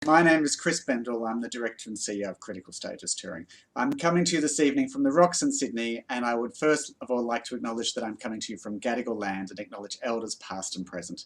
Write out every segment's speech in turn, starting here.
My name is Chris Bendall. I'm the Director and CEO of Critical Stages Touring. I'm coming to you this evening from the Rocks in Sydney, and I would first of all like to acknowledge that I'm coming to you from Gadigal land and acknowledge elders past and present.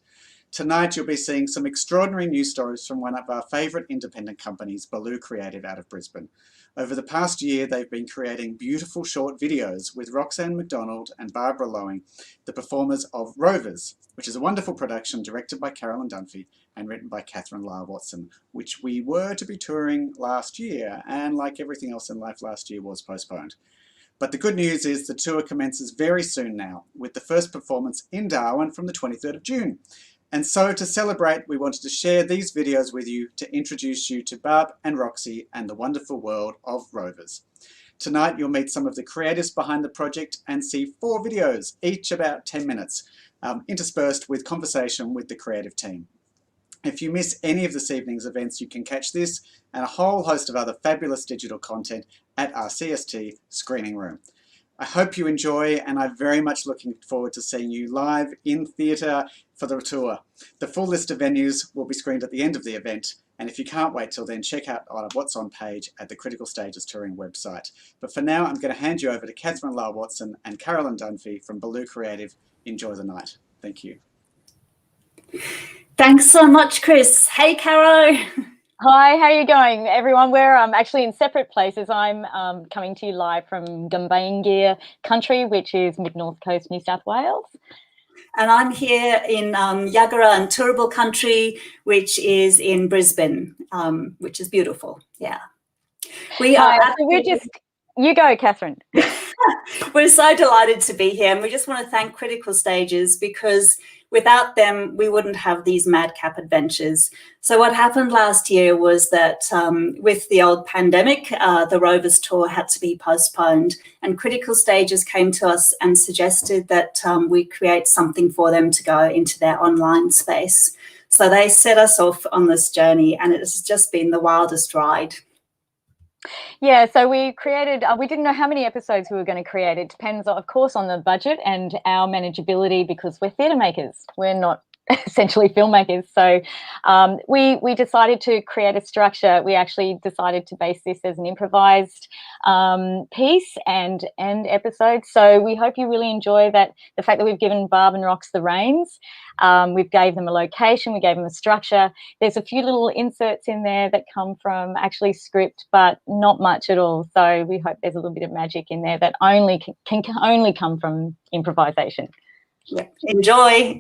Tonight you'll be seeing some extraordinary news stories from one of our favourite independent companies, Baloo Creative out of Brisbane. Over the past year, they've been creating beautiful short videos with Roxanne McDonald and Barbara Lowing, the performers of Rovers, which is a wonderful production directed by Carolyn Dunphy and written by Catherine Lyle Watson, which we were to be touring last year, and like everything else in life last year was postponed. But the good news is the tour commences very soon now, with the first performance in Darwin from the 23rd of June. And so to celebrate, we wanted to share these videos with you to introduce you to Barb and Roxy and the wonderful world of Rovers. Tonight you'll meet some of the creators behind the project and see 4 videos, each about 10 minutes, interspersed with conversation with the creative team. If you miss any of this evening's events, you can catch this and a whole host of other fabulous digital content at our CST screening room. I hope you enjoy, and I'm very much looking forward to seeing you live in theatre for the tour. The full list of venues will be screened at the end of the event, and if you can't wait till then, check out what's on page at the Critical Stages Touring website. But for now, I'm going to hand you over to Catherine Lyle Watson and Carolyn Dunphy from Baloo Creative. Enjoy the night. Thank you. Thanks so much, Chris. Hey, Caro. Hi, how are you going, everyone? We're actually in separate places. I'm coming to you live from Gumbaynggirr country, which is mid-north coast, New South Wales. And I'm here in Yagara and Turrbal country, which is in Brisbane, which is beautiful. Yeah. We are. You go, Catherine. We're so delighted to be here, and we just want to thank Critical Stages because without them, we wouldn't have these madcap adventures. So what happened last year was that with the old pandemic, the Rovers tour had to be postponed, and Critical Stages came to us and suggested that we create something for them to go into their online space. So they set us off on this journey, and it has just been the wildest ride. Yeah, so we created, we didn't know how many episodes we were going to create. It depends, of course, on the budget and our manageability because we're theatre makers. We're not essentially filmmakers. So we decided to create a structure. We actually decided to base this as an improvised piece and episode. So we hope you really enjoy that, the fact that we've given Barb and Rox the reins. We've gave them a location, we gave them a structure. There's a few little inserts in there that come from actually script, but not much at all. So we hope there's a little bit of magic in there that can only come from improvisation. Yeah. Enjoy.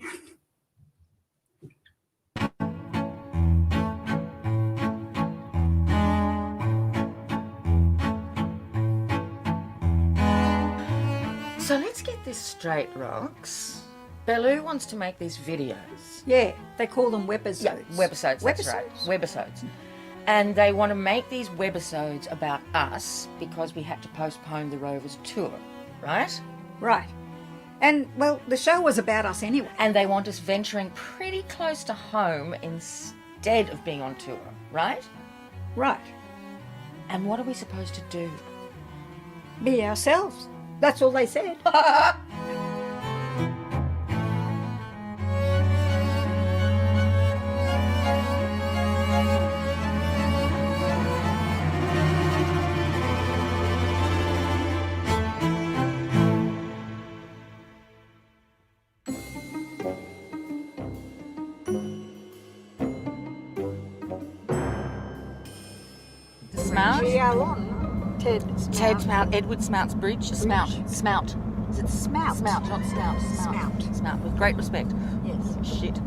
So let's get this straight, Rox. Baloo wants to make these videos. Yeah, they call them webisodes. Yeah, webisodes, that's right. Webisodes. And they want to make these webisodes about us because we had to postpone the Rovers tour, right? Right. And, well, the show was about us anyway. And they want us venturing pretty close to home instead of being on tour, right? Right. And what are we supposed to do? Be ourselves. That's all they said. Ted Smout, Edward Smout's bridge. Smout. Is it Smout? Smout, not Snout. Smout, with great respect. Yes. Shit.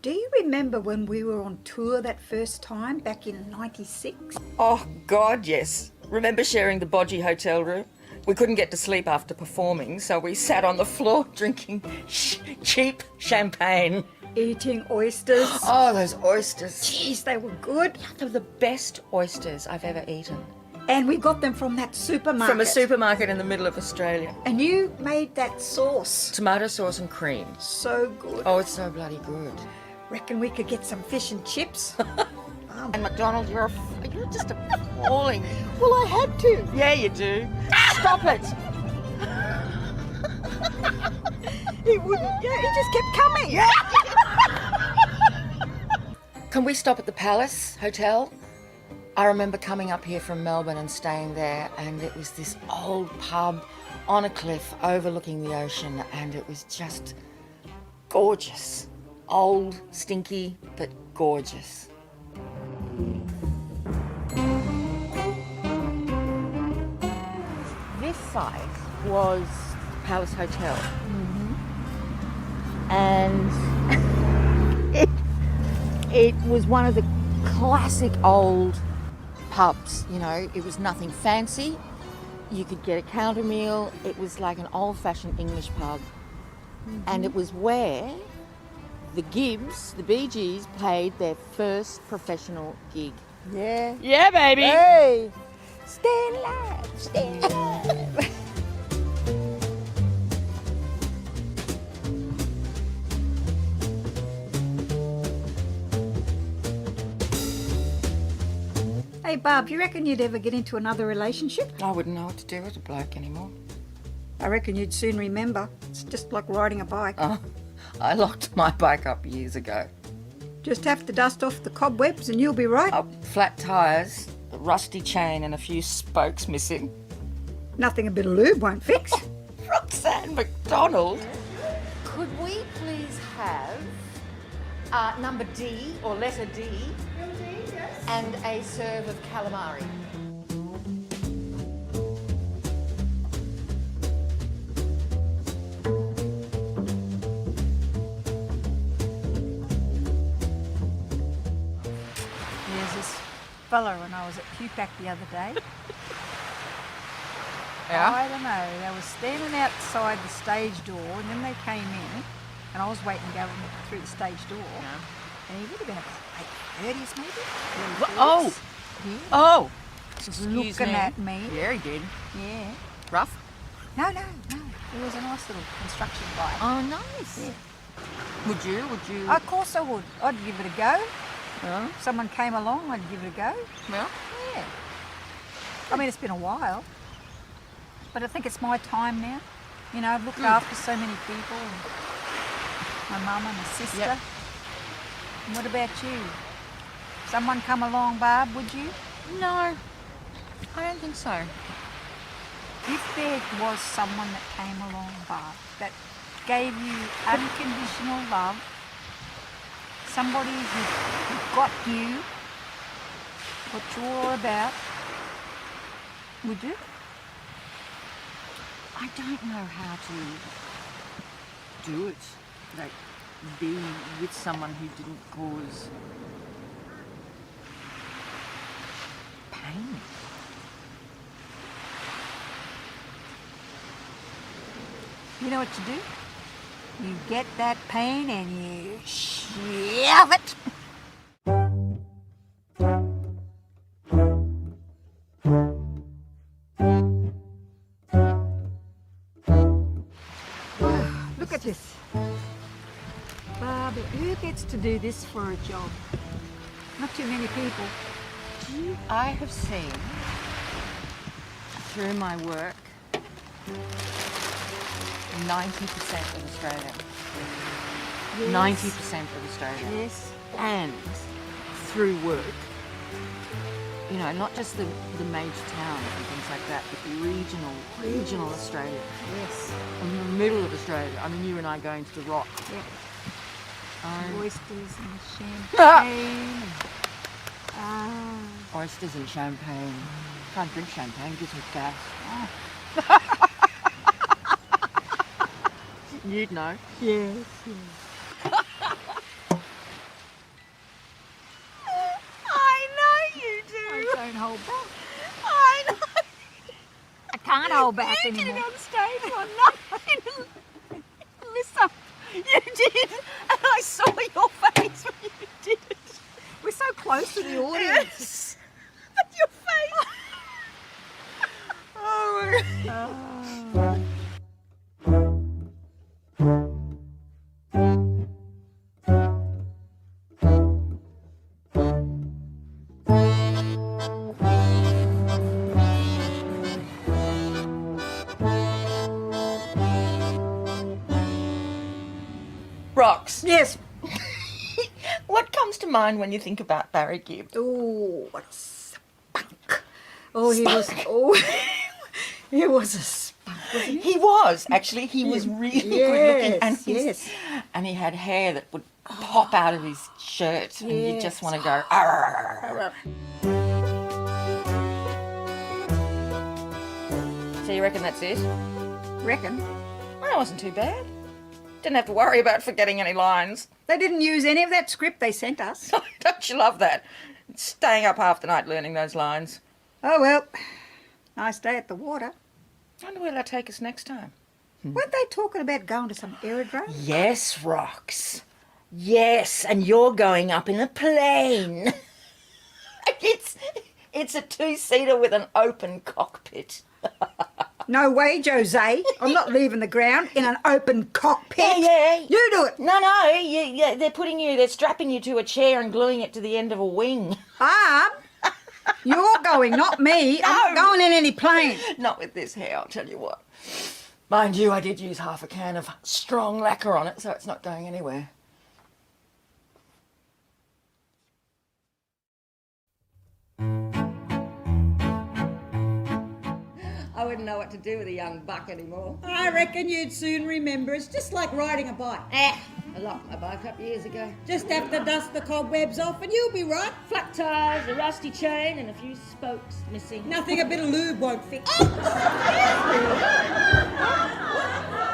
Do you remember when we were on tour that first time back in '96? Oh, God, yes. Remember sharing the bodgy hotel room? We couldn't get to sleep after performing, so we sat on the floor drinking cheap champagne. Eating oysters. Oh, those oysters. Jeez, they were good. They're the best oysters I've ever eaten. And we got them from that supermarket. From a supermarket in the middle of Australia. And you made that sauce. Tomato sauce and cream. So good. Oh, it's so bloody good. Reckon we could get some fish and chips? And McDonald, you're just appalling. Well, I had to. Yeah, you do. Stop it. He wouldn't. Yeah, he just kept coming. Yeah. Can we stop at the Palace Hotel? I remember coming up here from Melbourne and staying there, and it was this old pub on a cliff overlooking the ocean, and it was just gorgeous. Old, stinky, but gorgeous. This site was Palace Hotel. And it was one of the classic old pubs, you know. It was nothing fancy. You could get a counter meal. It was like an old-fashioned English pub. And it was where the Gibbs, the Bee Gees, played their first professional gig. Yeah. Yeah, baby. Hey, stay alive, stay alive. Hey, Barb, you reckon you'd ever get into another relationship? I wouldn't know what to do with a bloke anymore. I reckon you'd soon remember. It's just like riding a bike. Oh, I locked my bike up years ago. Just have to dust off the cobwebs and you'll be right. Flat tyres, a rusty chain and a few spokes missing. Nothing a bit of lube won't fix. Roxanne McDonald. Could we please have number D, or letter D, and a serve of calamari? There's this fella when I was at QPAC the other day. I don't know, they were standing outside the stage door and then they came in and I was waiting to go through the stage door. And he would have been about 30s maybe? Oh! Yeah. Oh! Looking at me. Yeah, he did. Yeah. Rough? No. It was a nice little construction bike. Oh, nice. Yeah. Would you? Of course I would. I'd give it a go. Yeah. If someone came along, I'd give it a go. Yeah. Yeah. I mean, it's been a while, but I think it's my time now. You know, I've looked after so many people, and my mum and my sister. Yep. And what about you? Someone come along, Barb, would you? No, I don't think so. If there was someone that came along, Barb, that gave you unconditional love, somebody who got you, what you're all about, would you? I don't know how to do it. Like, be with someone who didn't cause pain. You know what you do? You get that pain and you shove it. Look at this. Barbie, who gets to do this for a job? Not too many people. I have seen through my work 90% of Australia. Yes. 90% of Australia. Yes. And through work, you know, not just the major towns and things like that, but regional Australia. Yes. In the middle of Australia. I mean, you and I going to the Rock. Yep. Um, Oysters and champagne. Oysters and champagne. Can't drink champagne, gives me gas. You'd know. Yes. I know you do. I don't hold back. I know. I can't hold back You did it anymore. on stage one night. Listen, you did, and I saw your face when you did it. We're so close to the audience. Yes. But your face. Oh. Rocks. Yes. What comes to mind when you think about Barry Gibb? Oh, what a spunk. Oh, he was, he was a spunk, wasn't he? He was, actually. He was really good looking. And he had hair that would pop out of his shirt. And you just want to go, arr. So you reckon that's it? Reckon. Well, that wasn't too bad. Didn't have to worry about forgetting any lines. They didn't use any of that script they sent us. Don't you love that? Staying up half the night learning those lines. Oh, well, nice day at the water. I wonder where they'll take us next time. Weren't they talking about going to some aerodrome? Yes, Rox. Yes, and you're going up in a plane. It's a two-seater with an open cockpit. No way, Jose. I'm not leaving the ground in an open cockpit. Yeah. You do it. No, they're strapping you to a chair and gluing it to the end of a wing. You're going, not me. No. I'm not going in any plane. Not with this hair, I'll tell you what. Mind you, I did use half a can of strong lacquer on it, so it's not going anywhere. I wouldn't know what to do with a young buck anymore. I reckon you'd soon remember. It's just like riding a bike. I locked my bike up years ago. Just have to dust the cobwebs off and you'll be right. Flat tires, a rusty chain, and a few spokes missing. Nothing a bit of lube won't fix.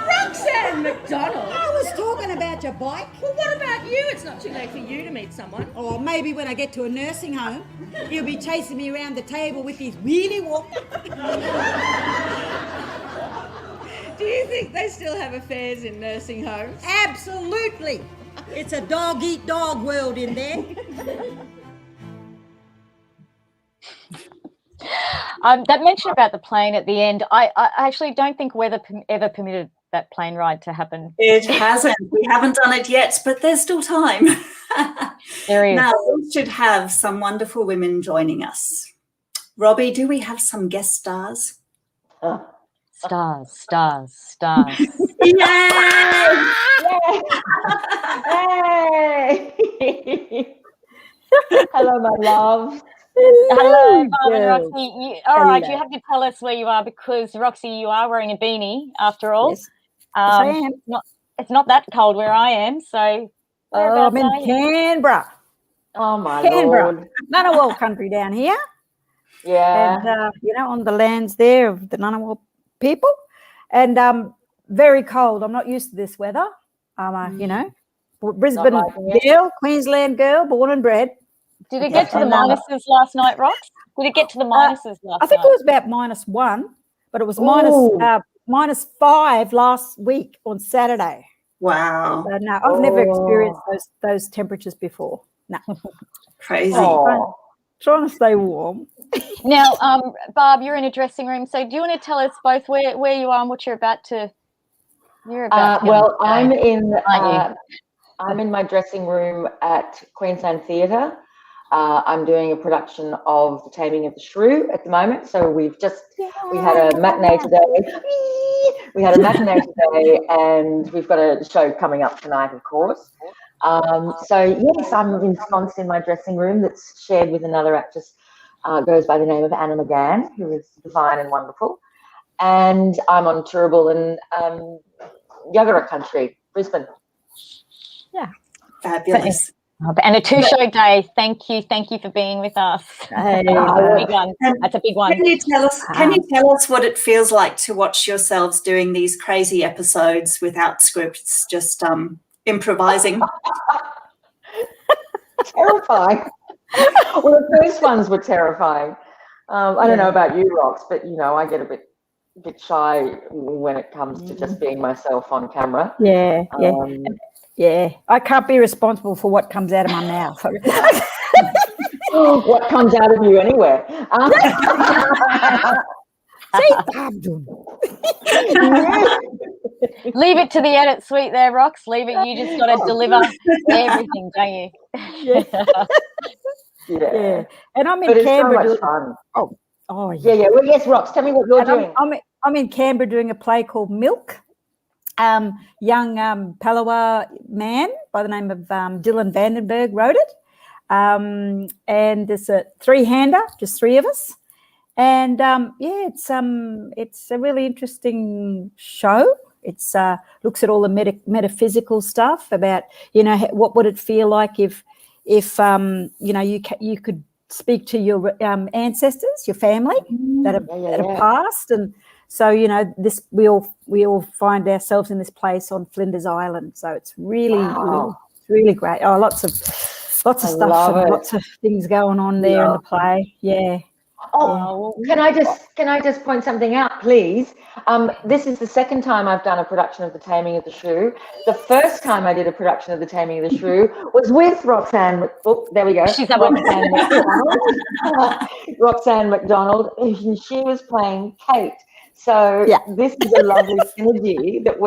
Roxanne McDonald! I was talking about your bike. Well, what about you? It's not too late for you to meet someone. Or maybe when I get to a nursing home, he'll be chasing me around the table with his wheelie walk. Do you think they still have affairs in nursing homes? Absolutely. It's a dog-eat-dog world in there. That mention about the plane at the end, I actually don't think weather ever permitted that plane ride to happen. It hasn't. We haven't done it yet, but there's still time. There is. Now, we should have some wonderful women joining us. Robbie, do we have some guest stars? Stars. Yay! Hey! Hello, my love. Hello, Bob and Roxy. All right, you have to tell us where you are because, Roxy, you are wearing a beanie after all. Yes, I am. It's not that cold where I am, so I'm in Canberra. Oh, my Canberra. Lord. Ngunnawal country down here. Yeah. And, on the lands there of the Ngunnawal people. And very cold. I'm not used to this weather. Brisbane like it. girl, Queensland girl, born and bred. Did it get to the minuses last night, Rox? Did it get to the minuses last night? I think it was about -1, but it was -5 last week on Saturday. Wow. So, no, I've never experienced those temperatures before. No. Crazy. Trying to stay warm. Now, Barb, you're in a dressing room, so do you want to tell us both where you are and what you're about to? I'm in my dressing room at Queensland Theatre. I'm doing a production of The Taming of the Shrew at the moment. So we had a matinee today. We had a matinee today, and we've got a show coming up tonight, of course. So yes, I'm ensconced in my dressing room that's shared with another actress, goes by the name of Anna McGann, who is divine and wonderful. And I'm on Turrbal and Yagara country, Brisbane. Yeah. Fabulous. And a 2-show day. Thank you for being with us. Hey. That's a big one. Can you tell us what it feels like to watch yourselves doing these crazy episodes without scripts, just improvising? Terrifying. Well, the first ones were terrifying. I don't know about you, Rox, but I get a bit shy when it comes to just being myself on camera. Yeah. Yeah, I can't be responsible for what comes out of my mouth. What comes out of you anyway? Leave it to the edit suite there, Rox. Leave it. You just got to deliver everything, don't you? Yeah. And I'm in Canberra. It's so much fun. Oh, yeah. Yeah. Well, yes, Rox, tell me what you're doing. I'm in Canberra doing a play called Milk. young Palawa man by the name of Dylan Vandenberg wrote it. And there's a three-hander, just three of us. And it's a really interesting show. It's looks at all the metaphysical stuff about, you know, what would it feel like if you know, you could speak to your ancestors, your family that have passed, and so, you know, this we all find ourselves in this place on Flinders Island. So it's really great. Oh, lots of stuff and lots of things going on there in the play. Yeah. Oh, can I just point something out, please? This is the second time I've done a production of The Taming of the Shrew. The first time I did a production of The Taming of the Shrew was with Roxanne. Oh, there we go. Roxanne McDonald. Roxanne McDonald. And she was playing Kate. So this is a lovely synergy that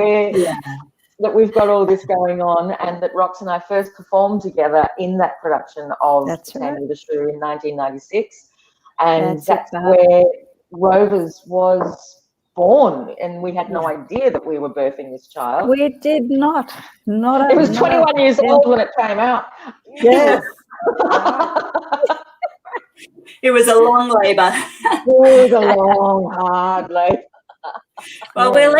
we've got all this going on, and that Rox and I first performed together in that production of The Taming of the Shrew in 1996. And that's where Rovers was born, and we had no idea that we were birthing this child. We did not. It was 21 years old when it came out. Yes. It was a long labour. It was a long, hard labour. Well, we'll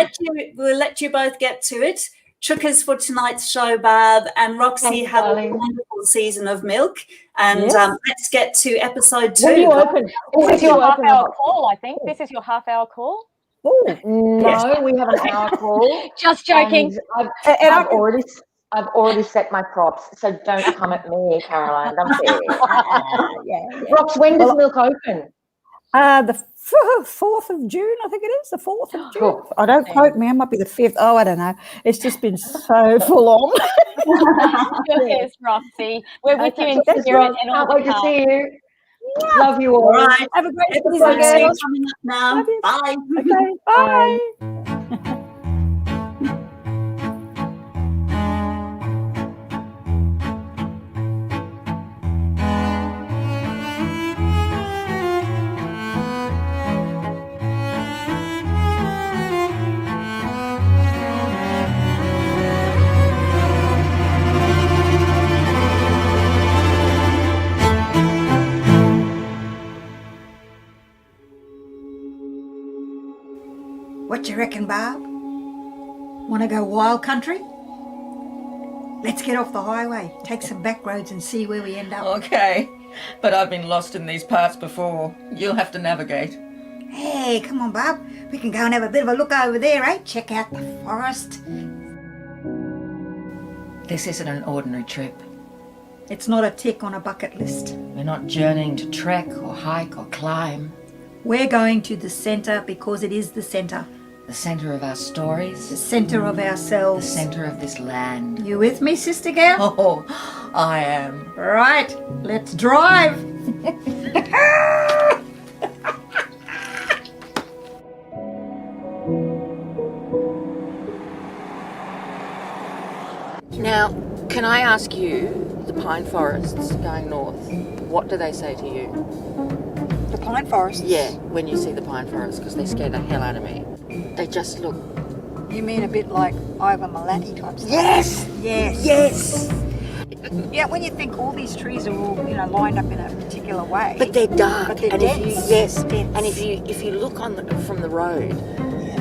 let you both get to it. Chukkers for tonight's show, Barb, and Roxy. Have a wonderful season of milk. And let's get to episode 2. This is your half-hour call, I think. This is your half-hour call. No, we have an hour call. Just joking. I've already set my props, so don't come at me, Caroline. Don't be. Rox, when does milk open? The 4th of June, I think it is, the 4th of June. I don't quote me, it might be the 5th. Oh, I don't know. It's just been so full on. Yes, Roxy. We're with you in spirit and all. Can't wait to see you. Love you all. Right. Have a great episode coming up now. Bye. Okay, bye. What you reckon, Barb? Want to go wild country? Let's get off the highway, take some back roads and see where we end up. Okay, but I've been lost in these parts before. You'll have to navigate. Hey, come on, Barb. We can go and have a bit of a look over there, eh? Check out the forest. This isn't an ordinary trip. It's not a tick on a bucket list. We're not journeying to trek or hike or climb. We're going to the centre because it is the centre. The centre of our stories. The centre of The ourselves. centre of this land. You with me, sister girl? Oh, I am. Right, let's drive. Now, can I ask you, the pine forests going north, what do they say to you? The pine forests? Yeah, when you see the pine forests, because they scare the hell out of me. They just look... You mean a bit like Ivor Malati type stuff? Yes! Yes! Yes! Yeah, when you think all these trees are all, you know, lined up in a particular way. But they're dark. But they're and dense. And if you look from the road,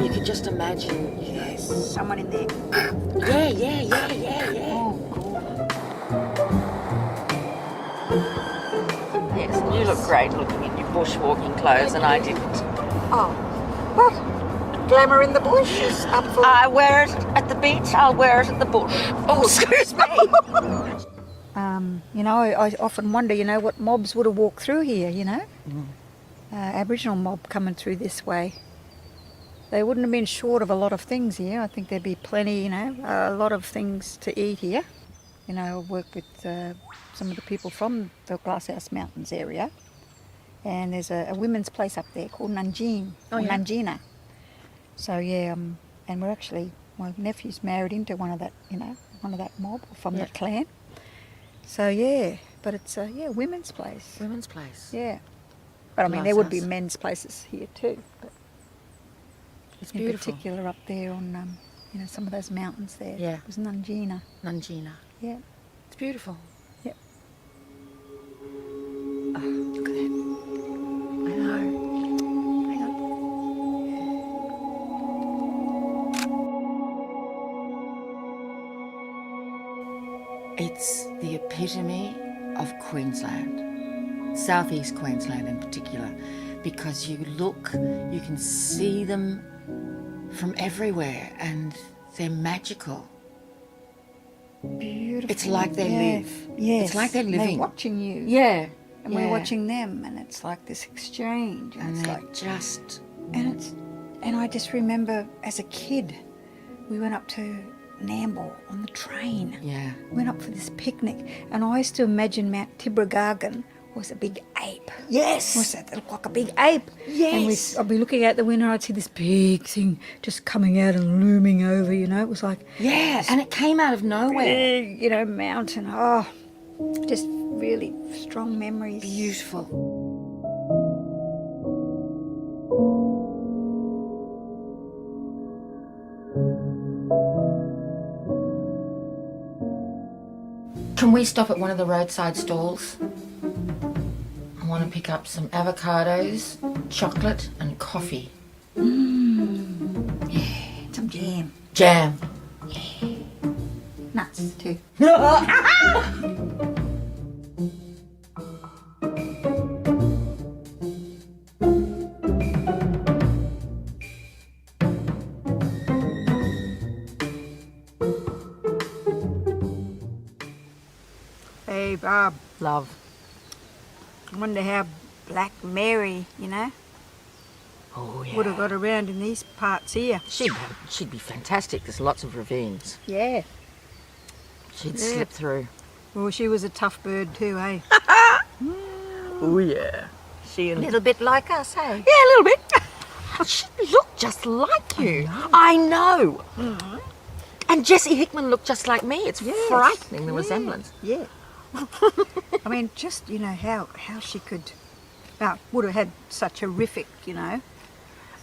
you could just imagine, you know... Someone in there. Yeah. Oh, God. Yes, and you look great looking in your bushwalking clothes, and I didn't. Oh, what? Glamour in the bush is up for... I wear it at the beach, I'll wear it at the bush. Oh, excuse me. You know, I often wonder, you know, what mobs would have walked through here, you know? Aboriginal mob coming through this way. They wouldn't have been short of a lot of things here. I think there'd be plenty, you know, a lot of things to eat here. You know, I've worked with some of the people from the Glasshouse Mountains area. And there's a women's place up there called Nanjing, Nanjina. So, yeah, and we're actually, my nephew's married into one of that, you know, one of that mob from that clan. So, yeah, but it's a, women's place. Women's place. Yeah. But I mean, there would be men's places here too. But it's in beautiful. particular up there on You know, some of those mountains there. Yeah. It was Nungina. Nungina. Yeah. It's beautiful. Yep. Oh, look at that. I know. Hang on. It's the epitome of Queensland, southeast Queensland in particular, because you look, you can see them from everywhere and they're magical. Beautiful. It's like they live. Yes. It's like they're living. They're watching you. Yeah. And we're watching them, and it's like this exchange. And it's they're like, just... and I just remember as a kid, we went up to Nambour on the train. Yeah. Went up for this picnic, and I used to imagine Mount Tibragargan was a big ape. Yes. Was that looked like a big ape? Yes. And I'd be looking out the window, and I'd see this big thing just coming out and looming over. You know, it was like and it came out of nowhere. big, you know, mountain. Oh, just really strong memories. Beautiful. Can we stop at one of the roadside stalls? I want to pick up some avocados, chocolate and coffee. Yeah, some jam. Jam. Nuts too. Hey, Bob. Love. I wonder how Black Mary, you know, Oh, yeah. would have got around in these parts here. She'd be fantastic. There's lots of ravines. Yeah. She'd Yeah. slip through. Well, she was a tough bird too, eh? Oh, yeah. A little bit like us, hey? Yeah, a little bit. She looked just like you. I know. And Jessie Hickman looked just like me. It's frightening, the resemblance. Yeah. I mean, just, you know, how she could, would have had such horrific, you know,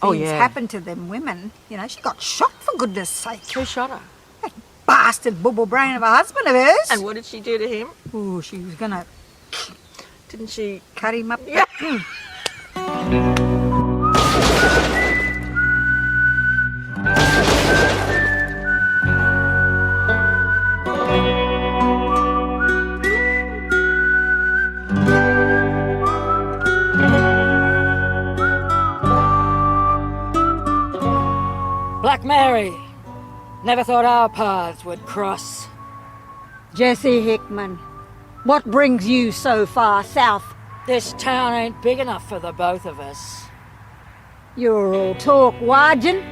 things happen to them women. You know, she got shot, for goodness sake. Who shot her? That bastard bubble brain of a husband of hers. And what did she do to him? Oh, she was going to Didn't she? cut him up. Yeah. Black Mary. Never thought our paths would cross. Jessie Hickman, what brings you so far south? This town ain't big enough for the both of us. You're all talk, Warden.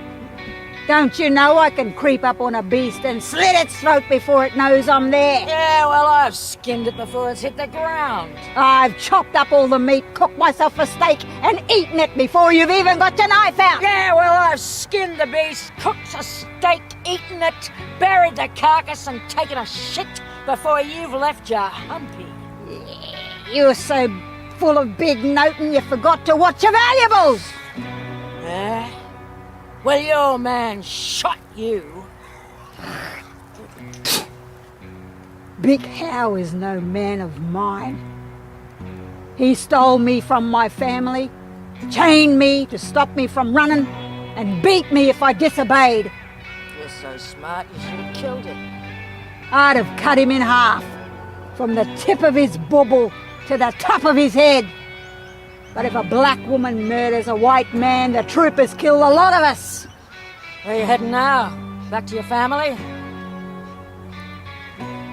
Don't you know I can creep up on a beast and slit its throat before it knows I'm there? Yeah, well, I've skinned it before it's hit the ground. I've chopped up all the meat, cooked myself a steak, and eaten it before you've even got your knife out. Yeah, well, I've skinned the beast, cooked a steak, eaten it, buried the carcass, and taken a shit before you've left your humpy. You're so full of big noting you forgot to watch your valuables. Yeah? Well, your man shot you. Big Howe is no man of mine. He stole me from my family, chained me to stop me from running, and beat me if I disobeyed. You're so smart, you should have killed him. I'd have cut him in half, from the tip of his bubble to the top of his head. But if a black woman murders a white man, the troopers kill a lot of us. Where are you heading now? Back to your family?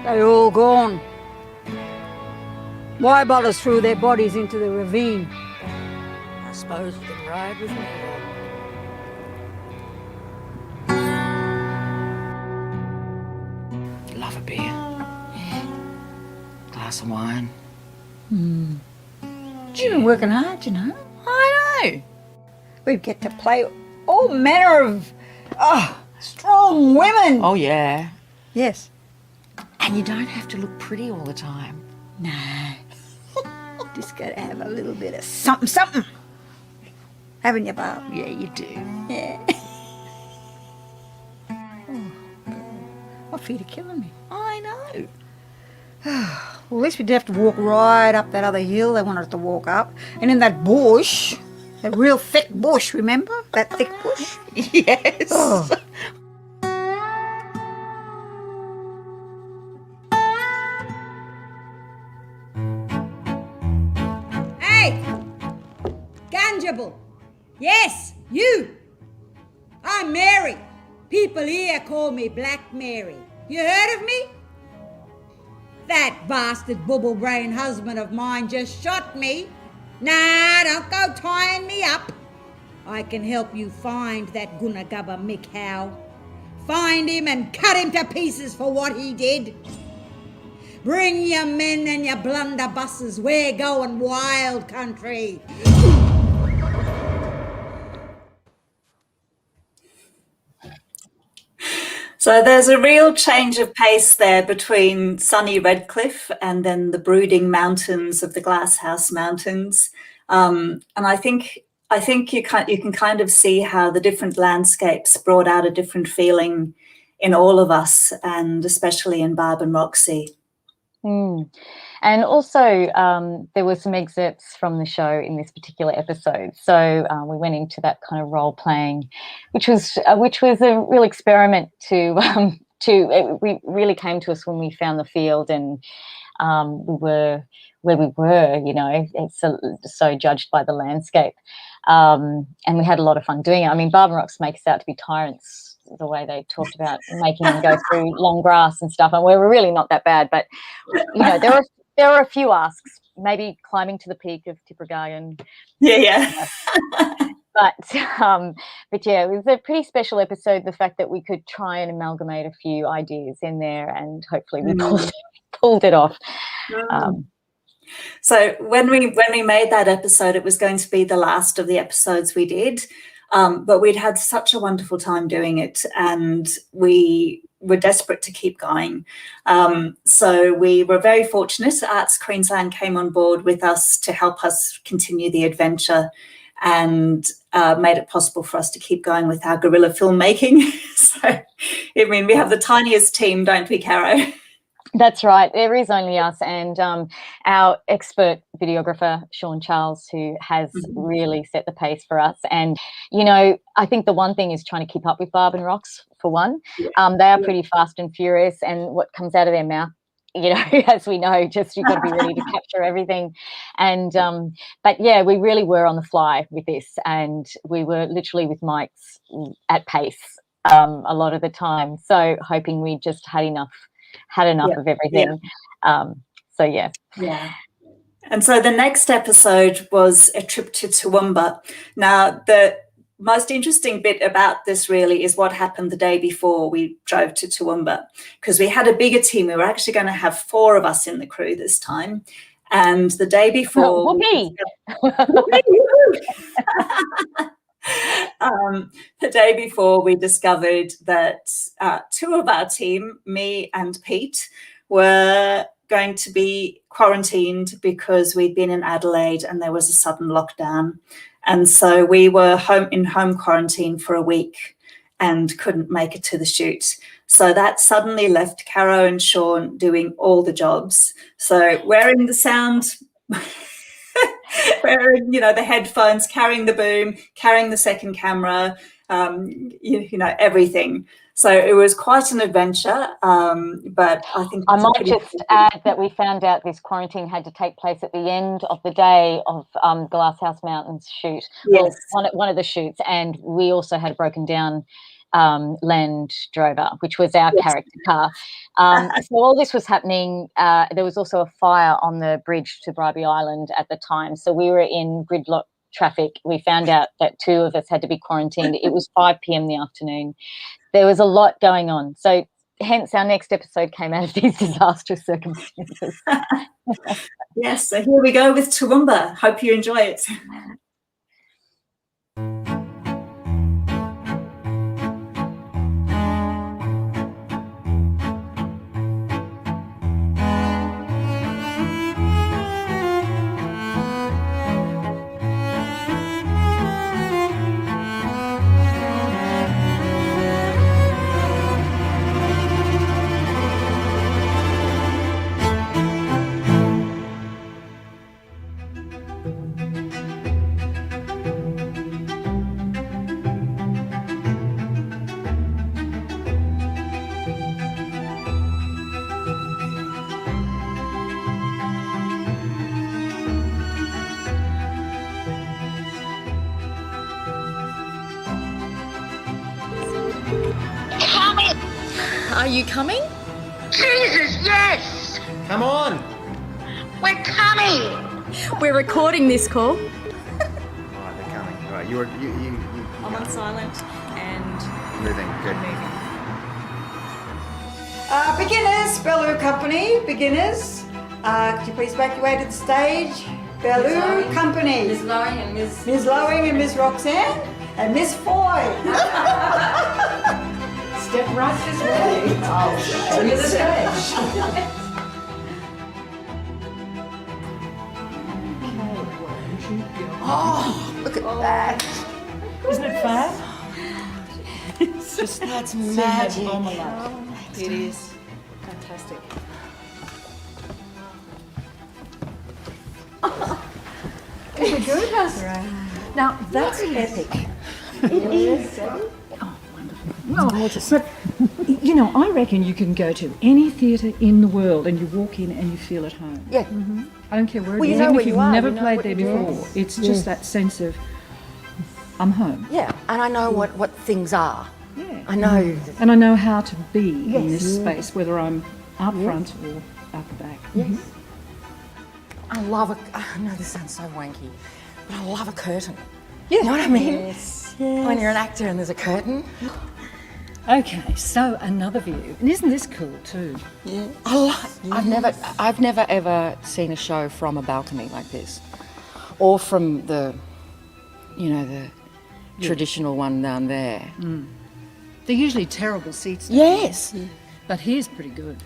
They're all gone. Wybotters threw their bodies into the ravine. I suppose you can ride with me then. Love a beer. Yeah. Glass of wine. You've been working hard, you know. I know. We get to play all manner of strong women. Oh, yeah. Yes. And you don't have to look pretty all the time. No. Just got to have a little bit of something. Haven't you, Barb? Yeah, you do. Yeah. My feet are killing me. I know. Well, at least we did have to walk right up that other hill they wanted us to walk up. And in that bush, that real thick bush, remember? That thick bush? Yes. Oh. Hey! Gangible! Yes, you! I'm Mary. People here call me Black Mary. You heard of me? That bastard bubble-brained husband of mine just shot me. Nah, don't go tying me up. I can help you find that Gunagubba Mick Howe. Find him and cut him to pieces for what he did. Bring your men and your blunderbusses. We're going wild country. So there's a real change of pace there between sunny Redcliffe and then the brooding mountains of the Glasshouse Mountains. And I think you can kind of see how the different landscapes brought out a different feeling in all of us, and especially in Barb and Roxy. And also there were some excerpts from the show in this particular episode. So we went into that kind of role playing, which was a real experiment we really came to us when we found the field, and we were where we were, you know, it's so judged by the landscape. And we had a lot of fun doing it. I mean, Barb and Rox make us out to be tyrants, the way they talked about making them go through long grass and stuff, and we were really not that bad. But you know, there are a few asks, maybe climbing to the peak of Tippergargan. Yeah. But yeah, it was a pretty special episode. The fact that we could try and amalgamate a few ideas in there, and hopefully we pulled it off. So when we made that episode, it was going to be the last of the episodes we did. But we'd had such a wonderful time doing it, and we were desperate to keep going. So we were very fortunate. Arts Queensland came on board with us to help us continue the adventure, and made it possible for us to keep going with our guerrilla filmmaking. So, I mean, we have the tiniest team, don't we, Caro? That's right. There is only us and our expert videographer, Sean Charles, who has really set the pace for us. And, you know, I think the one thing is trying to keep up with Barb and Rox, for one. They are pretty fast and furious, and what comes out of their mouth, you know, as we know, just you've got to be ready to capture everything. And but yeah, we really were on the fly with this, and we were literally with mics at pace a lot of the time. So hoping we just had enough of everything. So yeah. And so the next episode was a trip to Toowoomba. Now, the most interesting bit about this really is what happened the day before we drove to Toowoomba, because we had a bigger team. We were actually going to have 4 of us in the crew this time. And the day before... the day before, we discovered that 2 of our team, me and Pete, were going to be quarantined because we'd been in Adelaide and there was a sudden lockdown. And so we were in home quarantine for a week and couldn't make it to the shoot. So that suddenly left Caro and Sean doing all the jobs. So wearing the sound... wearing, you know, the headphones, carrying the boom, carrying the second camera, you know, everything. So it was quite an adventure, but I think... I might just add that we found out this quarantine had to take place at the end of the day of the Glasshouse Mountains shoot. Yes. Well, one of the shoots, and we also had a broken down Land Rover, which was our character car. So all this was happening. There was also a fire on the bridge to Bribie Island at the time. So we were in gridlock traffic. We found out that 2 of us had to be quarantined. It was 5 p.m. in the afternoon. There was a lot going on. So hence our next episode came out of these disastrous circumstances. Yes, so here we go with Toowoomba. Hope you enjoy it. Are you coming? Jesus, yes! Come on! We're coming! We're recording this call. All right, they're coming. All right, you I'm on silent and moving. Good. Beginners, Bellew Company, beginners. Could you please evacuate to the stage? Bellew Company. Miss Lowing and Miss... Ms. Lowing and Miss Roxanne and Miss Foy. Step right this way. I'll show you the stage. Oh, look at that. Isn't it fun? That's magic. It is fantastic. Oh my goodness. Now that's epic. It is. Oh, wonderful. Well, gorgeous. But, you know, I reckon you can go to any theatre in the world and you walk in and you feel at home. Yeah. I don't care where Well, it you is, know even where if you've you are, never you know played what there you're doing. before. It's just that sense of, I'm home. Yeah, and I know what things are. Yeah. I know. And I know how to be in this space, whether I'm out front or out the back. Yes. I love a. I know this sounds so wanky, but I love a curtain. Yeah. You know what I mean? Yes. When you're an actor and there's a curtain. Okay, so another view. And isn't this cool too? Yeah. I've never ever seen a show from a balcony like this, or from the, you know, the traditional one down there. They're usually terrible seats. Yes. But here's pretty good.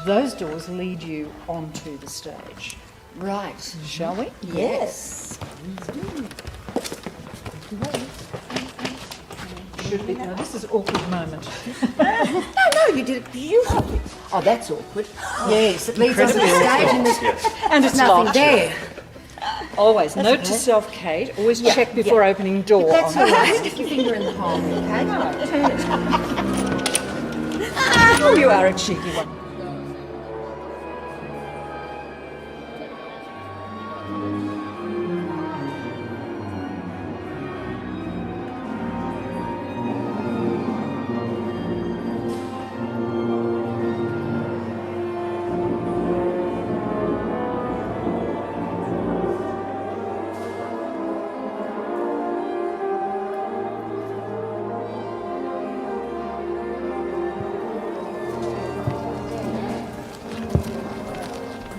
Those doors lead you onto the stage. Right. Shall we? Yes. Should be. Now this is an awkward moment. No, you did it beautifully. Oh, that's awkward. Yes, it leads us to the stage and there's And it's nothing locked. there. Always. Note to self, Kate. Always check before opening door. That's all right. Stick your finger in the hole, okay? Oh, you are a cheeky one.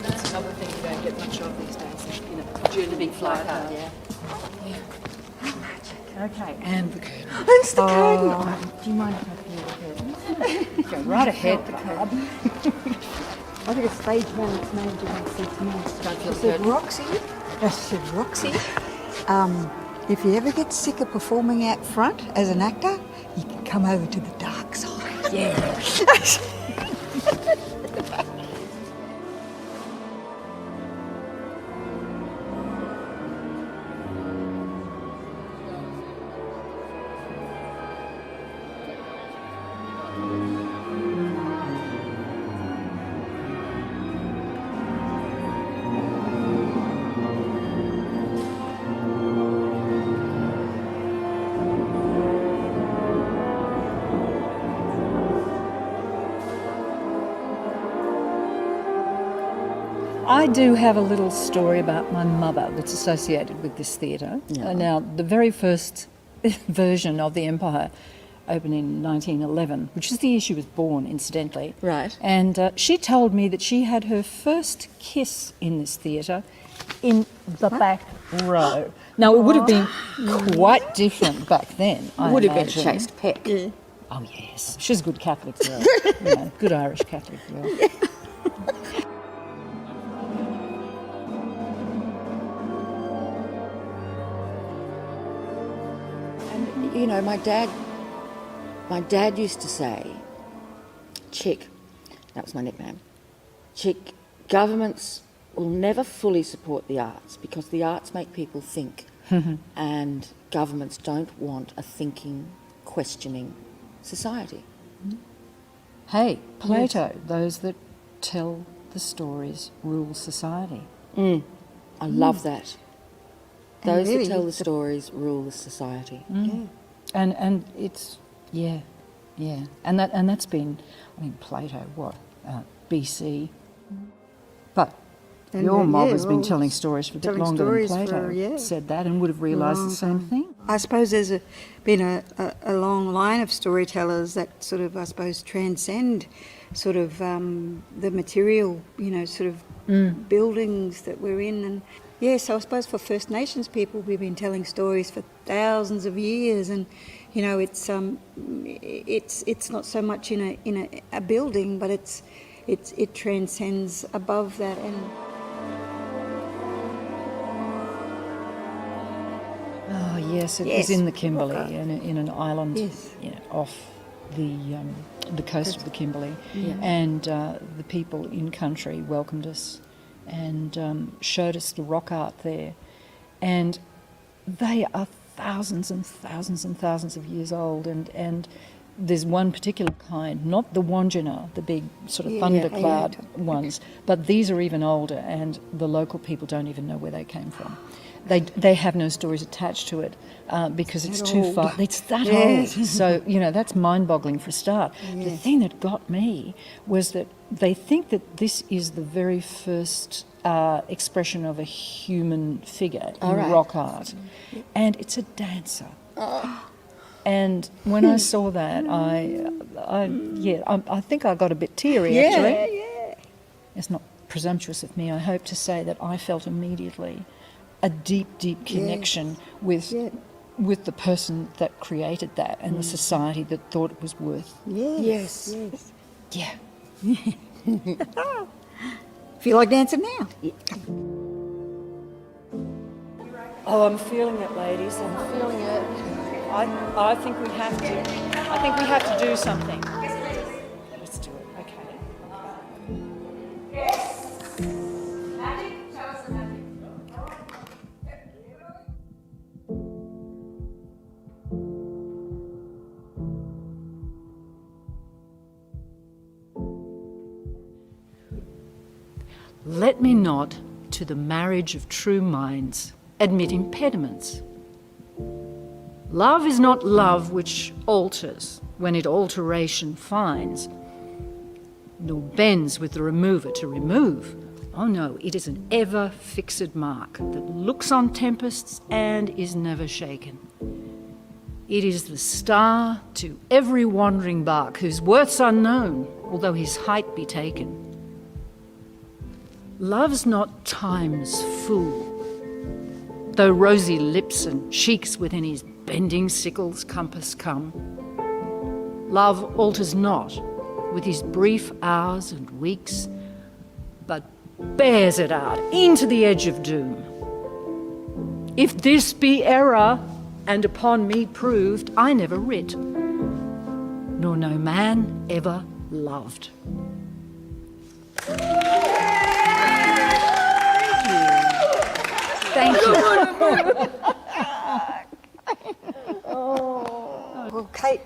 That's another thing you don't get much of these days. You know, during the big fly card. Yeah. Okay, and the curtain. It's the curtain. Do you mind if I feel the curtain? Go right ahead, Barb. I think a stage manager's manager said to me, feel she the said, curtain. Roxy, she said, Roxy, if you ever get sick of performing out front as an actor, you can come over to the dark side. Yeah. I do have a little story about my mother that's associated with this theatre. Now, the very first version of The Empire opened in 1911, which is the year she was born, incidentally. Right. And she told me that she had her first kiss in this theatre in the back row. Now, it would have been quite different back then, I Would have been a imagine. chaste peck. Oh, yes. She's a good Catholic girl. You know, good Irish Catholic girl. And, you know, my dad used to say, Chick, that was my nickname, Chick, governments will never fully support the arts because the arts make people think and governments don't want a thinking, questioning society. Hey, Plato, those that tell the stories rule society. I love that. Those really, that tell the stories rule the society. Mm. And it's yeah, and that's been, I mean, Plato, BC, but And, your mob yeah, has been well, telling stories for a bit telling longer than stories Plato for, said that, and would have realised the same thing. I suppose there's been a long line of storytellers that sort of, I suppose, transcend sort of the material, sort of buildings that we're in. And yeah, so I suppose for First Nations people, we've been telling stories for thousands of years, and it's not so much in a building, but it transcends above that. And Oh yes, it Yes, was in the Kimberley, rock art. in an island, Yes. off the coast of the Kimberley, and the people in country welcomed us and showed us the rock art there, and they are thousands and thousands and thousands of years old, and there's one particular kind, not the Wandjina, the big sort of thundercloud ones, but these are even older, and the local people don't even know where they came from. They have no stories attached to it because it's too old. far. It's that Yes. old. So, that's mind-boggling for a start. The thing that got me was that they think that this is the very first expression of a human figure in rock art. And it's a dancer. And when I saw that, I think I got a bit teary, actually. Yeah. It's not presumptuous of me, I hope to say, that I felt immediately a deep, deep connection with the person that created that and the society that thought it was worth. Yes. Yeah. Feel like dancing now? Oh, I'm feeling it, ladies. I'm feeling it. I think we have to. I think we have to do something. Let's do it. Okay. Let me nod to the marriage of true minds, admit impediments. Love is not love which alters when it alteration finds, nor bends with the remover to remove. Oh no, it is an ever-fixed mark that looks on tempests and is never shaken. It is the star to every wandering bark whose worth's unknown, although his height be taken. Love's not time's fool, though rosy lips and cheeks within his bending sickle's compass come. Love alters not with his brief hours and weeks, but bears it out into the edge of doom. If this be error, and upon me proved, I never writ, nor no man ever loved. Thank you. Well, Kate,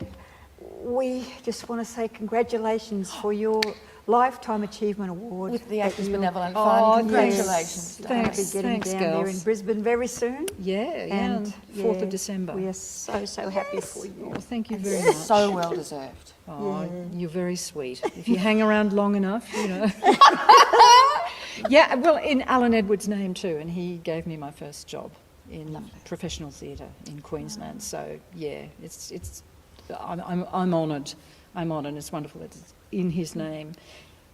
we just want to say congratulations for your Lifetime Achievement Award. With the Actors Benevolent Oh, Fund. congratulations. Going to be getting down there in Brisbane very soon. And 4th of December. We are so happy for you. Oh, thank you very much. So well deserved. Oh, you're very sweet. If you hang around long enough, Yeah, well, in Alan Edwards' name too, and he gave me my first job in professional theatre in Queensland. So yeah, I'm honoured. I'm honoured. It's wonderful that it's in his name.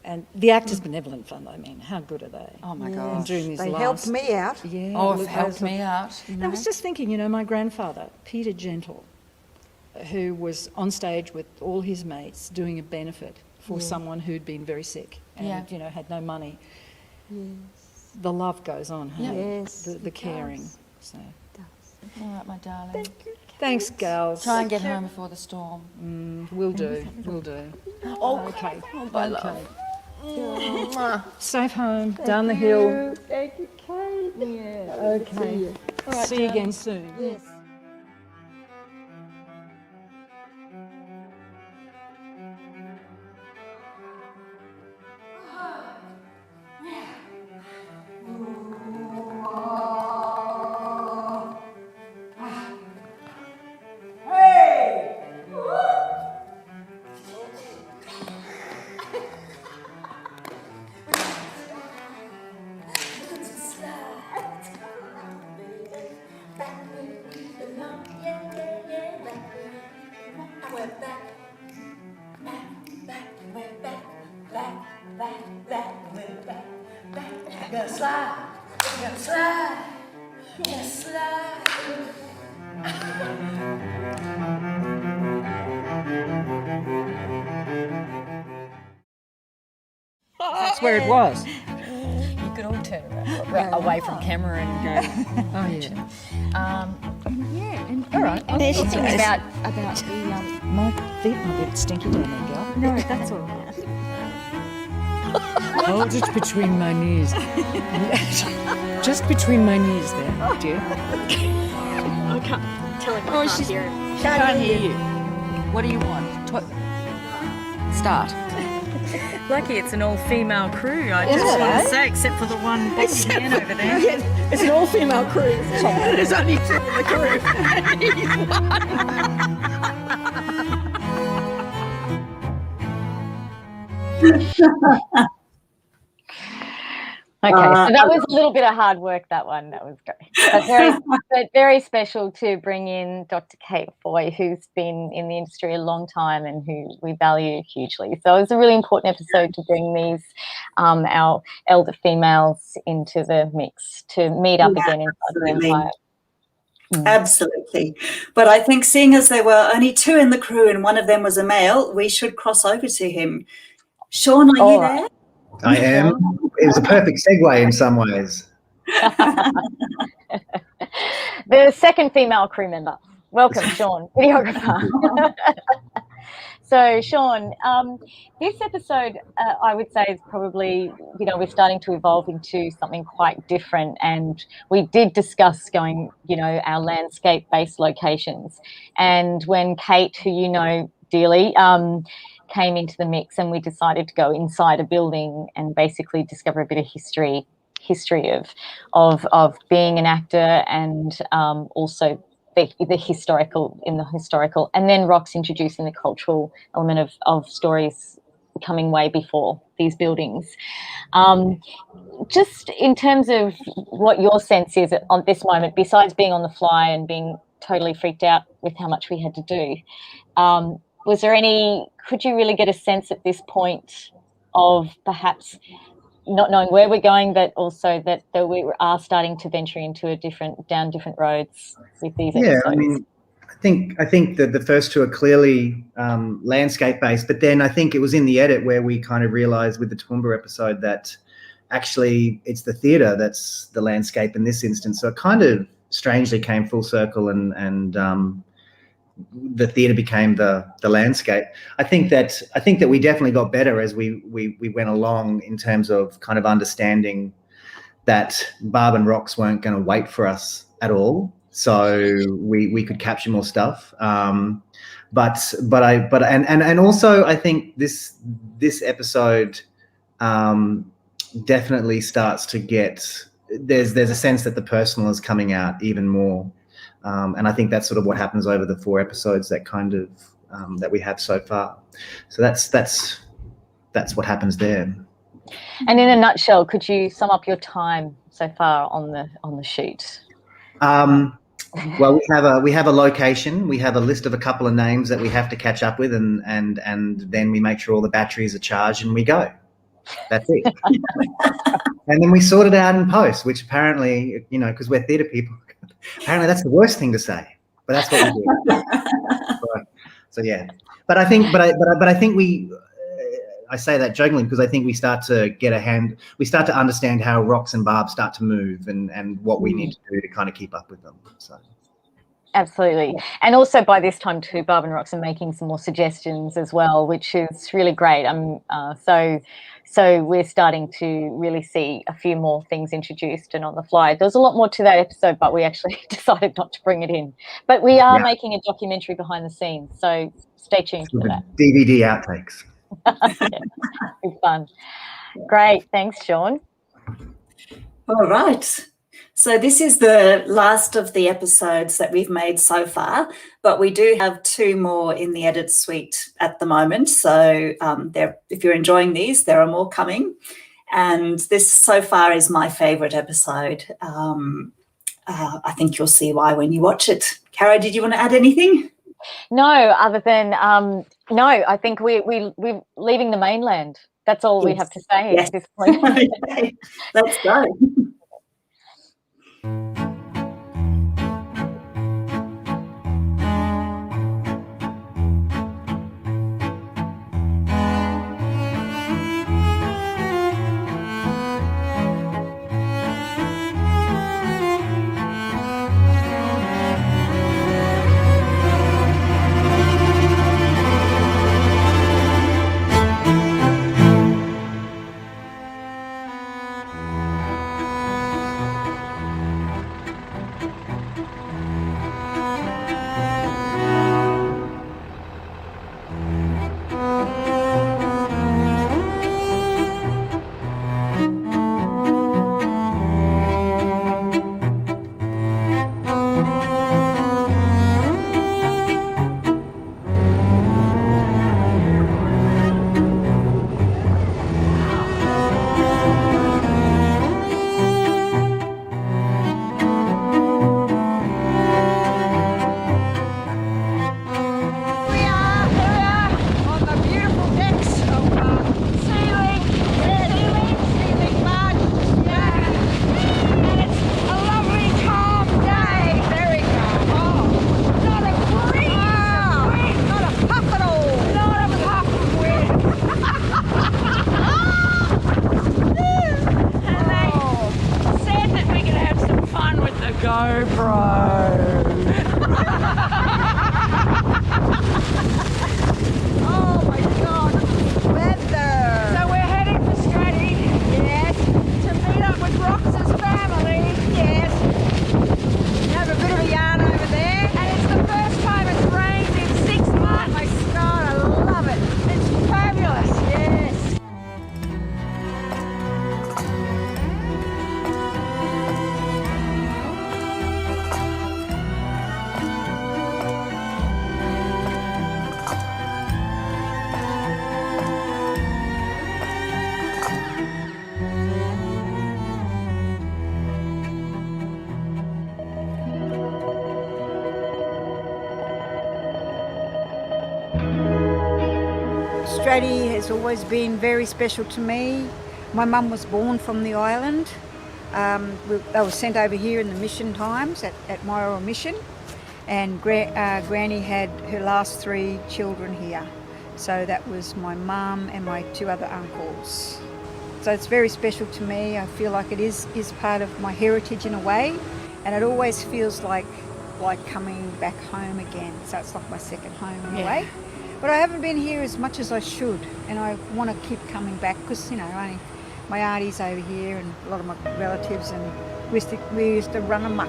And the Actors Benevolent Fund, I mean, how good are they? Oh my In gosh. doing these They last... helped me out. Yeah. Oh, look, it helped those me out. I was just thinking, my grandfather, Peter Gentle, who was on stage with all his mates doing a benefit for someone who'd been very sick and, had no money. Yes. The love goes on, hey? Yes, The it caring. does. So. All right, my darling. Thank you. Thanks, girls. Try and get home before the storm. We'll do. We'll do. Oh, Okay. my love. Safe home, down the hill. Thank you, Kate. Yeah. Okay. See you again soon. Yes. That's where it was. You could all turn around, away from camera and go. Oh yeah. Yeah, and All right. There's There she things goes. about the my feet might be a bit stinky down there, girl. no, that's all right. Hold it between my knees. Just between my knees there, dear. I can't tell him I can't hear him. Can't hear you. What do you want? Start. Lucky it's an all-female crew, I Is just it, want eh? to say, except for the one big man over there. It's an all-female crew. There's only two in the crew. Okay, so that was a little bit of hard work, that one. That was great. But very special to bring in Dr. Kate Foy, who's been in the industry a long time and who we value hugely. So it was a really important episode to bring these, our elder females into the mix to meet up again inside the Empire. Absolutely. But I think seeing as there were only two in the crew and one of them was a male, we should cross over to him. Sean, are you there? I am. It was a perfect segue in some ways. The second female crew member. Welcome, Sean, videographer. So, Sean, this episode, I would say, is probably, we're starting to evolve into something quite different. And we did discuss going, our landscape-based locations. And when Kate, who you know dearly, came into the mix, and we decided to go inside a building and basically discover a bit of history of being an actor, and also the historical, and then Rox introducing the cultural element of stories coming way before these buildings. Just in terms of what your sense is on this moment, besides being on the fly and being totally freaked out with how much we had to do, was there could you really get a sense at this point of perhaps not knowing where we're going, but also that we are starting to venture into down different roads with these episodes? Yeah, I mean, I think that the first two are clearly landscape based, but then I think it was in the edit where we kind of realised with the Toowoomba episode that actually it's the theatre that's the landscape in this instance. So it kind of strangely came full circle, and the theatre became the landscape. I think that we definitely got better as we went along in terms of kind of understanding that Barb and Rox weren't going to wait for us at all, so we could capture more stuff. But also I think this episode definitely starts to get, there's a sense that the personal is coming out even more. And I think that's sort of what happens over the 4 episodes that kind of that we have so far. So that's what happens there. And in a nutshell, could you sum up your time so far on the shoot? Well, we have a location. We have a list of a couple of names that we have to catch up with, and then we make sure all the batteries are charged and we go. That's it. And then we sort it out in post, which apparently, because we're theatre people, apparently that's the worst thing to say, but that's what we do. So yeah, but I think I say that jokingly because I think we start to we start to understand how Rox and Barb start to move and what we need to do to kind of keep up with them. So. Absolutely. And also by this time too, Barb and Rox are making some more suggestions as well, which is really great. So we're starting to really see a few more things introduced and on the fly. There's a lot more to that episode, but we actually decided not to bring it in. But we are making a documentary behind the scenes, so stay tuned for that. DVD outtakes. Yeah, it's fun. Great. Thanks, Sean. All right. So this is the last of the episodes that we've made so far, but we do have 2 more in the edit suite at the moment. So if you're enjoying these, there are more coming. And this so far is my favourite episode. I think you'll see why when you watch it. Cara, did you want to add anything? No, other than no, I think we're leaving the mainland. That's all we have to say Yes. at this point. Okay, let's go. Straddie has always been very special to me. My mum was born from the island. They were sent over here in the mission times at Myra Mission, and Granny had her last 3 children here. So that was my mum and my 2 other uncles. So it's very special to me. I feel like it is part of my heritage in a way, and it always feels like coming back home again. So it's like my second home in a way. But I haven't been here as much as I should, and I want to keep coming back because, you know, only my auntie's over here and a lot of my relatives, and we used to run amok.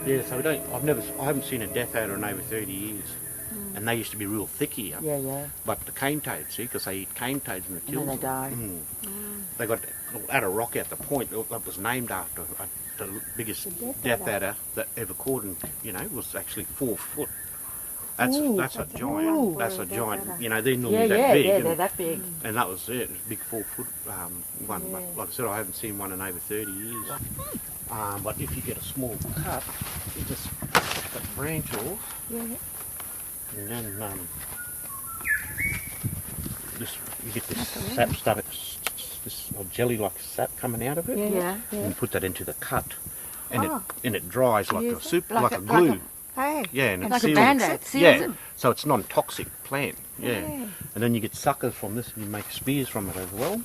Yeah, so I haven't seen a death adder in over 30 years. And they used to be real thick here. Yeah, yeah. But the cane toads, see, because they eat cane toads and it kills And then they them. die. They got at a rock at the point that was named after the biggest death adder that ever caught, and you know, was actually 4 foot. That's a giant. That's a giant. You know, they're normally that big. Yeah, they're that big. And that was it. It was a big 4 foot one. But like I said, I haven't seen one in over 30 years. But if you get a small cut, you just cut that branch off. Yeah. And then you get this sap stuff, this jelly-like sap coming out of it. Yeah. And you put that into the cut, and it dries like a soup, like a glue. glue. Yeah, and like it a seals Band-Aid. Yeah, so it's non-toxic plant. Yeah, and then you get suckers from this, and you make spears from it as well.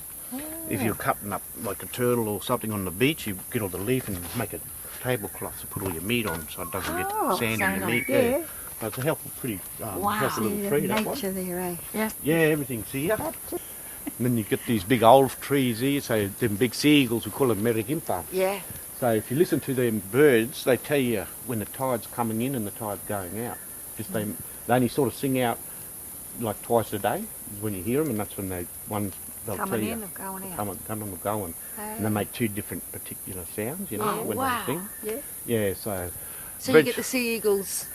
If you're cutting up like a turtle or something on the beach, you get all the leaf and make a tablecloth to put all your meat on, so it doesn't get sand in your meat. Yeah. So it's a helpful, pretty healthy little tree. That one. Nature there, eh? Yeah. Yeah, everything's here. And then you get these big olive trees here, so them big seagulls, we call them merigimpa. Yeah. So if you listen to them birds, they tell you when the tide's coming in and the tide's going out. Just they only sort of sing out like twice a day is when you hear them, and that's when they'll Coming tell you in or going out? coming or going, and they make two different particular sounds, you know, when wow. they sing. Yeah. Yeah, so. So you get the sea eagles.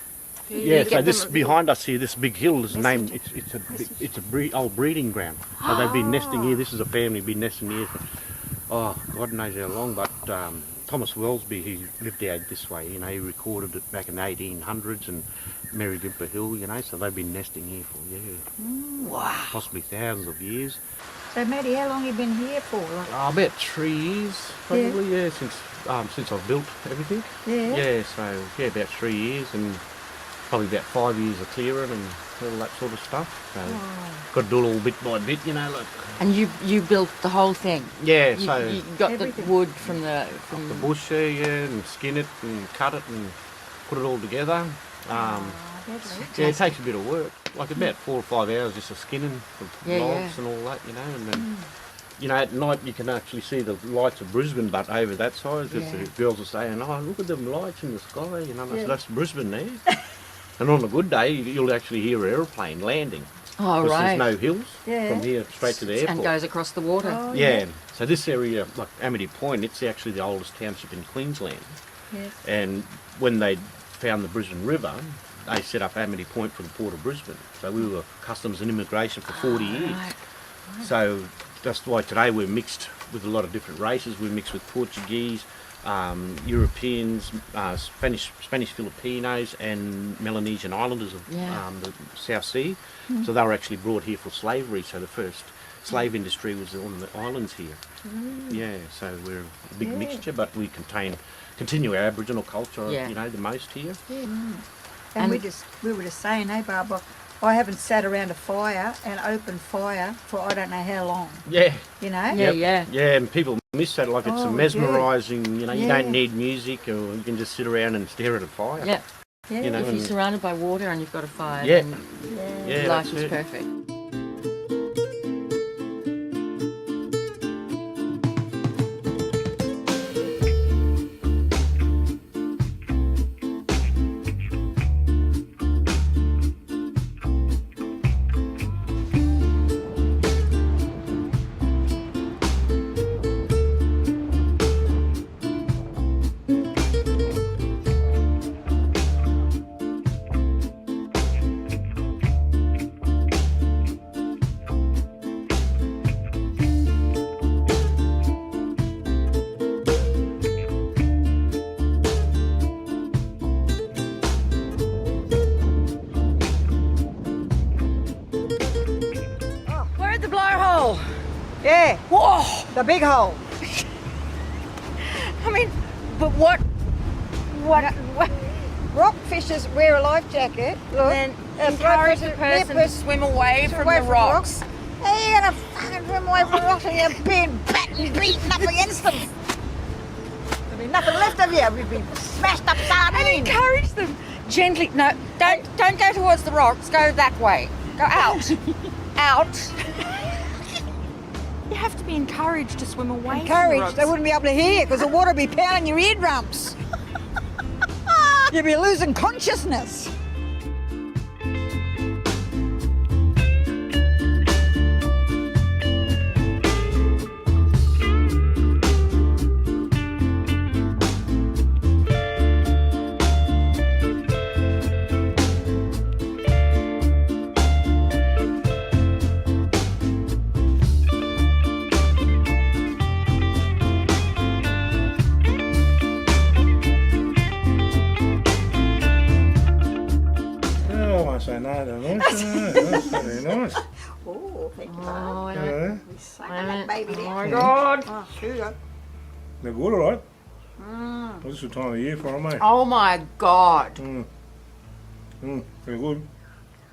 Yeah, so this behind us here, this big hill is named. It's a old breeding ground. So they've been nesting here. This is a family been nesting here for God knows how long. But Thomas Wellesby, he lived out this way. You know, he recorded it back in the 1800s and Mary Gimper Hill. You know, so they've been nesting here for possibly thousands of years. So, Maddie, how long have you been here for? Like? About 3 years, probably. Yeah, since I've built everything. Yeah. Yeah, so about 3 years and. Probably about 5 years of clearing and all that sort of stuff. So got to do it all bit by bit, you know. Like. And you built the whole thing. Yeah, You got the wood from the bush there, and skin it and cut it and put it all together. Yeah, it takes a bit of work. Like about 4 or 5 hours just of skinning the logs and all that, you know. And then, you know, at night you can actually see the lights of Brisbane, but over that side, because the girls are saying, "Oh, look at them lights in the sky," you know. So that's Brisbane there. And on a good day, you'll actually hear an aeroplane landing. Oh, because right. there's no hills from here straight to the airport. And goes across the water. Oh, yeah. So this area, like Amity Point, it's actually the oldest township in Queensland. Yes. And when they found the Brisbane River, they set up Amity Point for the Port of Brisbane. So we were customs and immigration for 40 years. Right. So that's why today we're mixed with a lot of different races. We're mixed with Portuguese, Europeans, Spanish Filipinos and Melanesian islanders of the South Sea. So they were actually brought here for slavery. So the first slave industry was on the islands here. Yeah, so we're a big mixture, but we continue our Aboriginal culture, you know, the most here. And we were just saying, hey, Barbara, I haven't sat around a fire and opened fire for I don't know how long. Yeah. You know? Yeah, and people miss that, like it's mesmerising, you know, you don't need music, or you can just sit around and stare at a fire. Yeah. You know, if you're surrounded by water and you've got a fire, then life is perfect. Yeah. Whoa! The big hole. I mean, but what? Rockfishers wear a life jacket. Look. Then encourage the person to swim away from the rocks. Hey, you're gonna fucking swim away from rocks and you're being beaten up against them. There'll be nothing left of you. We'll be smashed up sardines. And encourage them gently. No, don't go towards the rocks. Go that way. Go out. Out. You have to be encouraged to swim away from the rocks. Encouraged? They wouldn't be able to hear because the water would be pounding your eardrums. You'd be losing consciousness. That's very nice. Oh, thank you. Oh, Yeah. That baby oh there. my God. Oh, sugar. They're good, all right. Well, this is the time of year for them, mate. Oh my God. Very good.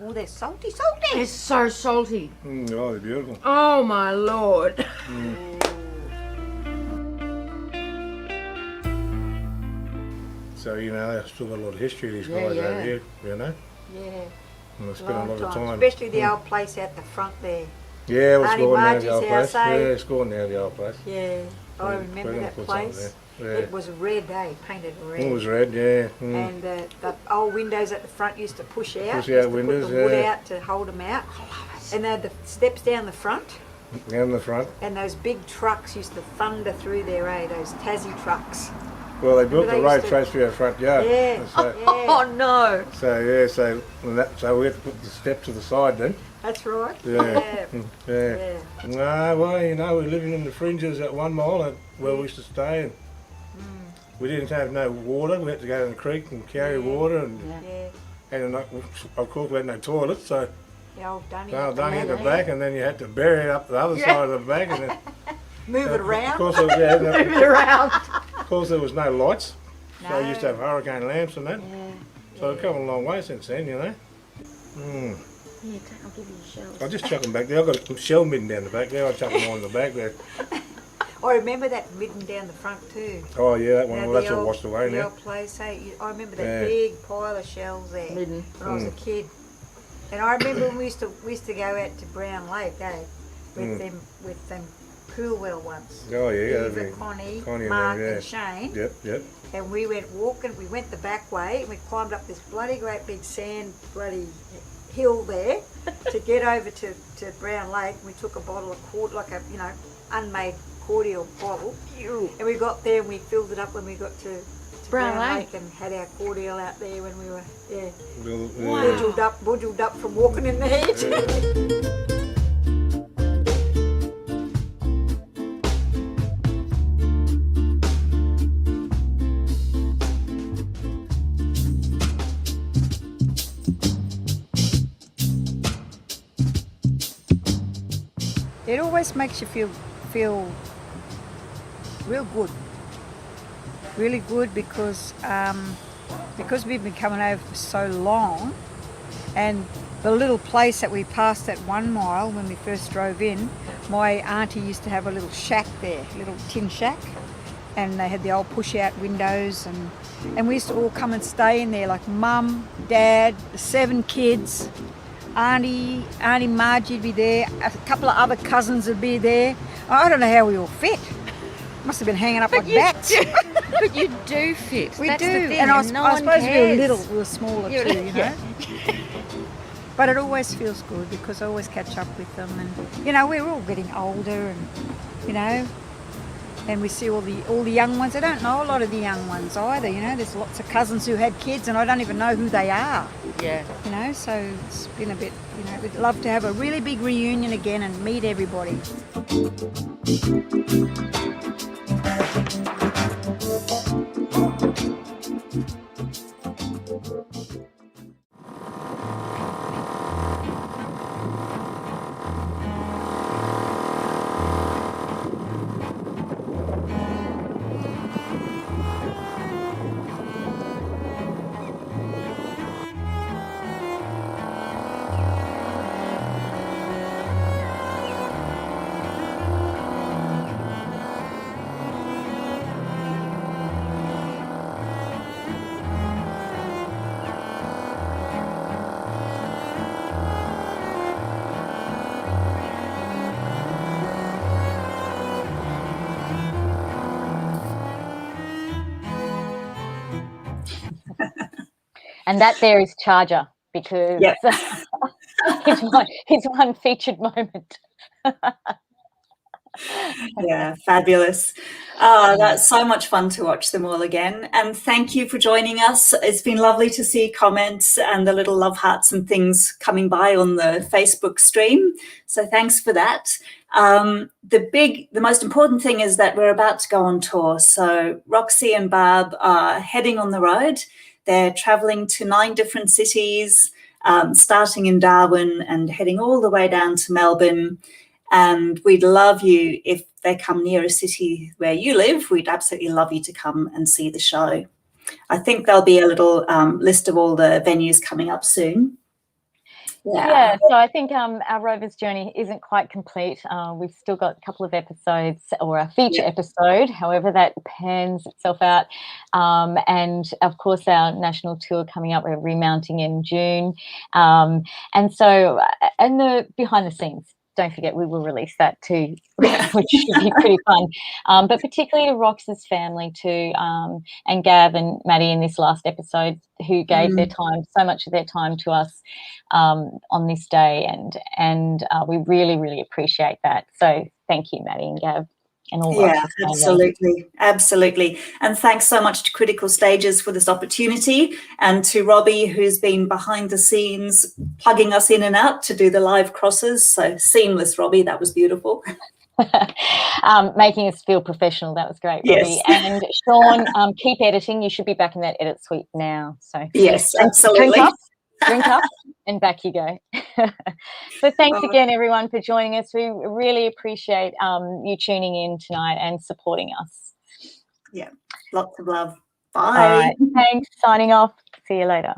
Oh, they're salty. They're so salty. Oh, they're beautiful. Oh my Lord. So, you know, they've still got a lot of history, these Yeah, guys yeah. over here, you know? Yeah. And they spent a lot of time. Especially the old place out the front there. Yeah, it's Auntie gone now, Margie's the old house, place. eh? Yeah, it's gone now, the old place. Yeah, I We're remember gonna that put something place. there. Yeah. It was red, painted red. It was red, yeah. And the old windows at the front used to push out. Push used out to windows, put the wood yeah. out to hold them out. And they had the steps down the front. Down the front. And those big trucks used to thunder through there, those Tassie trucks. Well, they built Remember the they road used to- straight through our front yard. Yeah. And so, Oh no. so yeah, so we had to put the step to the side then. That's right. Yeah. Yeah. No, well, you know, we're living in the fringes at 1 mile where we used to stay. And we didn't have no water. We had to go to the creek and carry water. And, and of course, we had no toilet. So The old dunny. down at the back, and then you had to bury it up the other side of the back. And then, Move it around. Of course, move it around. Of course, there was no lights. So No. we used to have hurricane lamps and that. Yeah. So we've come a long way since then, you know. Yeah, I'll give you shells. I'll just chuck them back there. I've got a shell midden down the back there. I'll chuck them all in the back there. I remember that midden down the front too. Oh, yeah, that one. Now, Well, that's the all old- washed away the now. old place, hey, I remember that Yeah. big pile of shells there Midden. when I was a kid. And I remember when we used to go out to Brown Lake, with them pool well ones. Oh, yeah. Eva, that'd be- Connie, and Mark them, yeah. and Shane. Yep. And we went walking, we went the back way, and we climbed up this bloody great big sand bloody hill there to get over to Brown Lake. We took a bottle of like a, unmade cordial bottle. And we got there and we filled it up when we got to Brown Brown Lake. Lake and had our cordial out there when we were, Wow. budged up from walking in the heat. It always makes you feel real good, really good because we've been coming over for so long, and the little place that we passed at 1 mile when we first drove in, my auntie used to have a little shack there, a little tin shack, and they had the old push-out windows, and we used to all come and stay in there, like Mum, Dad, the 7 kids. Auntie Margie would be there, a couple of other cousins would be there. I don't know how we all fit. Must have been hanging up like bats. But you do fit. We That's do, the thing, and I no one suppose we were cares. little, we were smaller You're too, li- you know. yeah. But it always feels good because I always catch up with them, and we're all getting older, and and we see all the young ones. I don't know a lot of the young ones either. There's lots of cousins who had kids, and I don't even know who they are. Yeah. So it's been a bit. We'd love to have a really big reunion again and meet everybody. And that there is Charger because Yep. it's one featured moment. Yeah, fabulous. That's so much fun to watch them all again. And thank you for joining us. It's been lovely to see comments and the little love hearts and things coming by on the Facebook stream. So thanks for that. The most important thing is that we're about to go on tour. So Roxy and Barb are heading on the road. They're traveling to 9 different cities, starting in Darwin and heading all the way down to Melbourne. And we'd love you, if they come near a city where you live, we'd absolutely love you to come and see the show. I think there'll be a little list of all the venues coming up soon. Yeah, so I think our Rovers journey isn't quite complete. We've still got a couple of episodes, or a feature episode, however that pans itself out. And of course, our national tour coming up. We're remounting in June. And so, and the behind the scenes, don't forget, we will release that too, which should be pretty fun. But particularly to Rox's family too, and Gav and Maddie in this last episode, who gave their time, so much of their time to us on this day, and we really, really appreciate that. So thank you, Maddie and Gav. And all yeah, absolutely. And thanks so much to Critical Stages for this opportunity, and to Robbie, who's been behind the scenes plugging us in and out to do the live crosses. So seamless, Robbie, that was beautiful. Making us feel professional. That was great, Robbie. Yes. And Sean, keep editing. You should be back in that edit suite now. So yes, absolutely. Drink up, and back you go. So thanks again, everyone, for joining us. We really appreciate you tuning in tonight and supporting us. Yeah, lots of love. Bye. All right, thanks. Signing off. See you later.